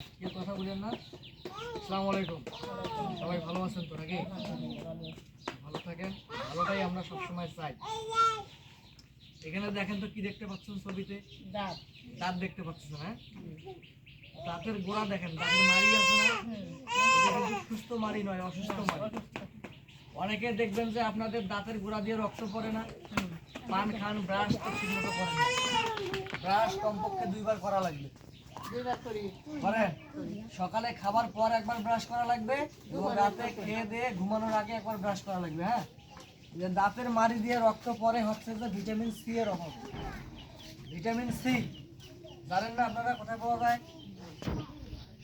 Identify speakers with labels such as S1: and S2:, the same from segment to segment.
S1: কেউ কথা বলেন না। আসসালামু আলাইকুম। সবাই ভালো আছেন তো নাকি? ভালো থাকেন, ভালোটাই আমরা সবসময় চাই। এখানে দেখেন তো কি দেখতে পাচ্ছেন ছবিতে? দাঁত। দাঁত দেখতে পাচ্ছেন, হ্যাঁ? দাঁতের গোড়া দেখেন, দাঁতের মাড়ি আছে না? এটা কিন্তু সুস্থ মাড়ি নয়, অসুস্থ মাড়ি। অনেকে দেখবেন যে আপনাদের দাঁতের গোড়া দিয়ে রক্ত পড়ে না, পান খান, ব্রাশ তো ঠিক মতো করেন না। ব্রাশ কমপক্ষে 2 বার করা লাগবে। করেন? সকালে খাবার পর একবার ব্রাশ করা লাগবে এবং রাতে খেয়ে দিয়ে ঘুমানোর আগে একবার ব্রাশ করা লাগবে। হ্যাঁ, যে দাঁতের মাড়ি দিয়ে রক্ত পরে হচ্ছে যে ভিটামিন সি এর অভাব। ভিটামিন সি জানেন না আপনারা কোথায় পাওয়া যায়?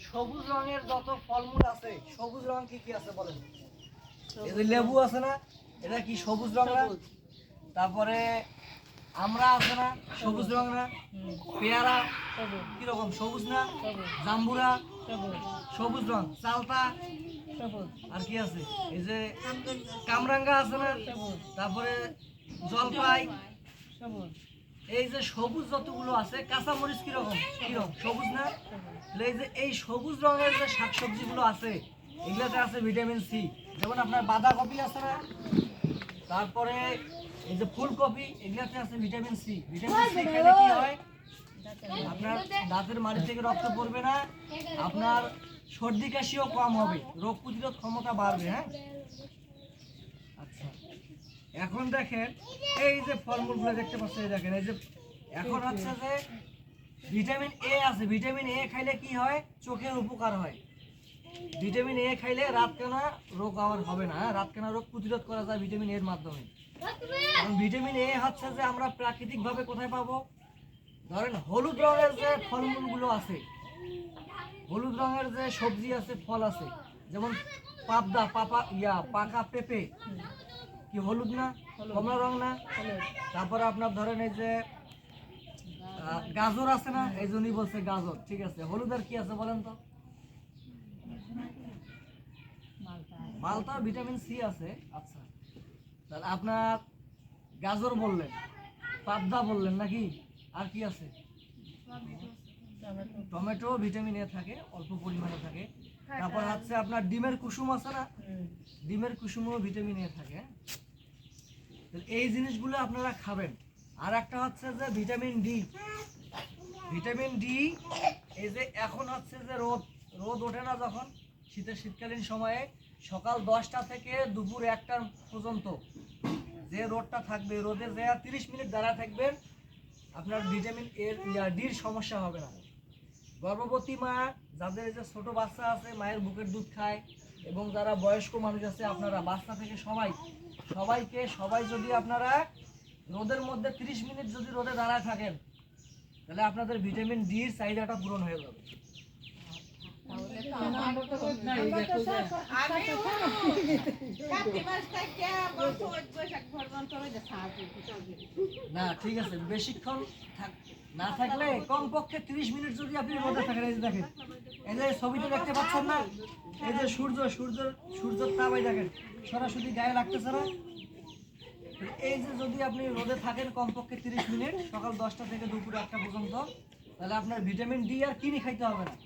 S1: সবুজ রঙের যত ফলমূল আছে, সবুজ রং কি কি আছে বলেন? এই যে লেবু আছে না, এটা কি সবুজ রং না? তারপরে আমরা আছে না, সবুজ রং না? পেয়ারা কিরকম সবুজ না? জাম্বুরা সবুজ রং, চালতা আর কি আছে, এই যে কামরাঙ্গা আছে না, তারপরে জলপাই, এই যে সবুজ যতগুলো আছে, কাঁচামরিচ কিরকম কিরকম সবুজ না? এই যে এই সবুজ রঙের যে শাকসবজিগুলো আছে এগুলোতে আছে ভিটামিন সি। যেমন আপনার বাঁধাকপি আছে না, তারপরে এই যে ফুলকপি, এগুলোতে আছে ভিটামিন সি। ভিটামিন সি খেলে কি হয়? আপনার দাঁতের মাড়ি থেকে রক্ত পড়বে না, আপনার সর্দি কাশিও কম হবে, রোগ প্রতিরোধ ক্ষমতা বাড়বে। হ্যাঁ, আচ্ছা এখন দেখেন এই যে ফলমূলগুলো দেখতে পাচ্ছেন, এই দেখেন এই যে এখন হচ্ছে যে ভিটামিন এ আছে। ভিটামিন এ খাইলে কি হয়? চোখের উপকার হয়। ভিটামিন এ খাইলে রাতকানা রোগ আর হবে না। রাতকানা রোগ প্রতিরোধ করা যায় ভিটামিন এর মাধ্যমে। কারণ ভিটামিন এ হচ্ছে যে আমরা প্রাকৃতিকভাবে কোথায় পাবো? ধরেন হলুদ রঙের যে ফলমূলগুলো আছে, হলুদ রঙের যে সবজি আছে, ফল আছে, যেমন পাকা পেঁপে কি হলুদ না? কমলা রং না? তারপরে আপনার ধরেন এই যে গাজর আছে না, এই জন্যই বলছে গাজর। ঠিক আছে, হলুদ আর কি আছে বলেন তো? মালটা ভিটামিন সি আছে। আচ্ছা, তাহলে আপনার গাজর বললেন, পাবদা বললেন নাকি? আর কি আছে? টমেটো ভিটামিন এ থাকে, অল্প পরিমাণে থাকে। তারপর হচ্ছে আপনার ডিমের কুসুম আছে না, ডিমের কুসুমও ভিটামিন এ থাকে। এই জিনিসগুলো আপনারা খাবেন। আর একটা হচ্ছে যে ভিটামিন ডি। ভিটামিন ডি এই যে এখন হচ্ছে যে রোদ রোদ ওঠে না যখন শীতকালীন সময়ে, সকাল 10টা থেকে দুপুর 1টা পর্যন্ত যে রোদটা থাকবে, রোদে যে 30 মিনিট দাঁড়ায় থাকবেন, আপনার ভিটামিন এর ডির সমস্যা হবে না। গর্ভবতী মা, যাদের যে ছোট বাচ্চা আছে, মায়ের বুকের দুধ খায়, এবং যারা বয়স্ক মানুষ আছে, আপনারা বাচ্চা থেকে সবাই যদি আপনারা রোদের মধ্যে 30 মিনিট যদি রোদে দাঁড়ায় থাকেন, তাহলে আপনাদের ভিটামিন ডির চাহিদাটা পূরণ হয়ে যাবে। না ঠিক আছে, বেশিক্ষণ না থাকলে কমপক্ষে 30 মিনিট যদি আপনি রোদে থাকেন, এই যে দেখেন এই যে ছবিতে দেখতে পাচ্ছেন না, এই যে সূর্যের তাপ, এই দেখেন সরাসরি গায়ে লাগতেছে না? এই যে যদি আপনি রোদে থাকেন কমপক্ষে 30 মিনিট, সকাল 10টা থেকে দুপুর 1টা পর্যন্ত, তাহলে আপনার ভিটামিন ডি আর কিনে খাইতে হবে না।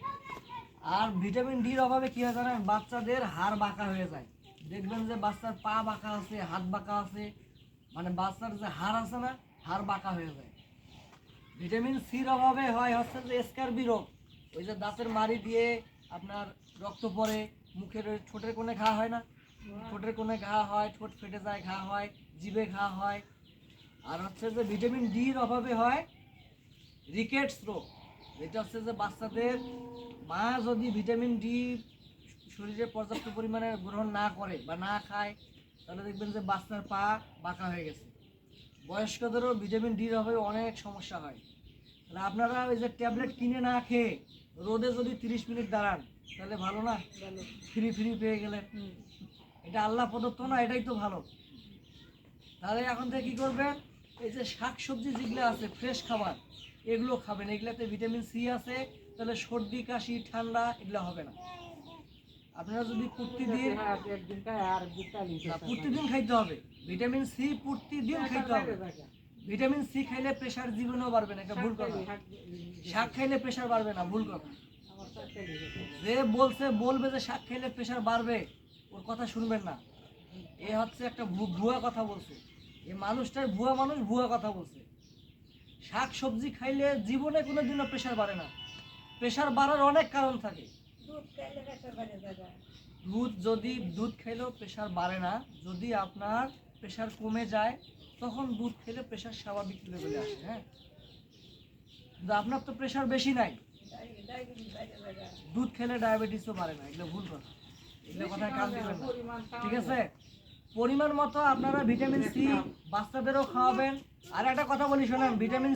S1: আর ভিটামিন ডির অভাবে কি হয় জানেন? বাচ্চাদের হাড় বাঁকা হয়ে যায়। দেখবেন যে বাচ্চার পা বাঁকা আছে, হাত বাঁকা আছে, মানে বাচ্চার যে হাড় আছে না, হাড় বাঁকা হয়ে যায়। ভিটামিন সির অভাবে হয় হচ্ছে যে স্কারবি রোগ। ওই যে দাঁতের মাড়ি দিয়ে আপনার রক্ত পড়ে, মুখের ঠোঁটের কোণে ঘা হয় না, ঠোঁটের কোণে ঘা হয়, ঠোঁট ফেটে যায়, ঘা হয়, জিভে ঘা হয়। আর হচ্ছে যে ভিটামিন ডির অভাবে হয় রিকেটস রোগ। এটা হচ্ছে যে বাচ্চাদের মা যদি ভিটামিন ডি শরীরে পর্যাপ্ত পরিমাণে গ্রহণ না করে বা না খায়, তাহলে দেখবেন যে বাচ্চার পা বাঁকা হয়ে গেছে। বয়স্কদেরও ভিটামিন ডির অভাবে অনেক সমস্যা হয়। তাহলে আপনারা ওই যে ট্যাবলেট কিনে না খেয়ে রোদে যদি 30 মিনিট দাঁড়ান, তাহলে ভালো না? ফ্রি পেয়ে গেলেন, এটা আল্লাহ প্রদত্ত না? এটাই তো ভালো। তাহলে এখন থেকে কী করবেন? এই যে শাকসবজি যেগুলো আছে, ফ্রেশ খাবার, এগুলো খাবেন। এগুলোতে ভিটামিন সি আছে, তাহলে সর্দি কাশি ঠান্ডা এগুলো হবে না। আপনারা যদি প্রতিদিন খাইতে হবে ভিটামিন সি, প্রতিদিন খাইতে হবে। ভিটামিন সি খাইলে প্রেশার জীবনেও বাড়বে না, এটা ভুল কথা। শাক খাইলে প্রেশার বাড়বে না, ভুল কথা। যে বলবে যে শাক খেলে প্রেশার বাড়বে, ওর কথা শুনবেন না। এ হচ্ছে একটা ভুয়া কথা বলছে। এই মানুষটার ভুয়া কথা বলছে। শাক সবজি খাইলে জীবনে কোনোদিনও প্রেশার বাড়ে না। প্রেশার বাড়ার অনেক কারণ থাকে। দুধ খাইলেও প্রেশার বাড়ে না। যদি আপনার প্রেশার কমে যায় তখন দুধ খেলে প্রেশার স্বাভাবিক লেভেলে আসে। হ্যাঁ, কিন্তু আপনার তো প্রেশার বেশি নাই, দুধ খেলে ডায়াবেটিসও বাড়ে না। এগুলো ভুল কথা, এগুলো কথায় কান দিবেন না। ঠিক আছে, পরিমাণ মতো আপনারা ভিটামিন সি বাচ্চাদেরও খাওয়াবেন। আর একটা কথা বলি শোনেন, ভিটামিন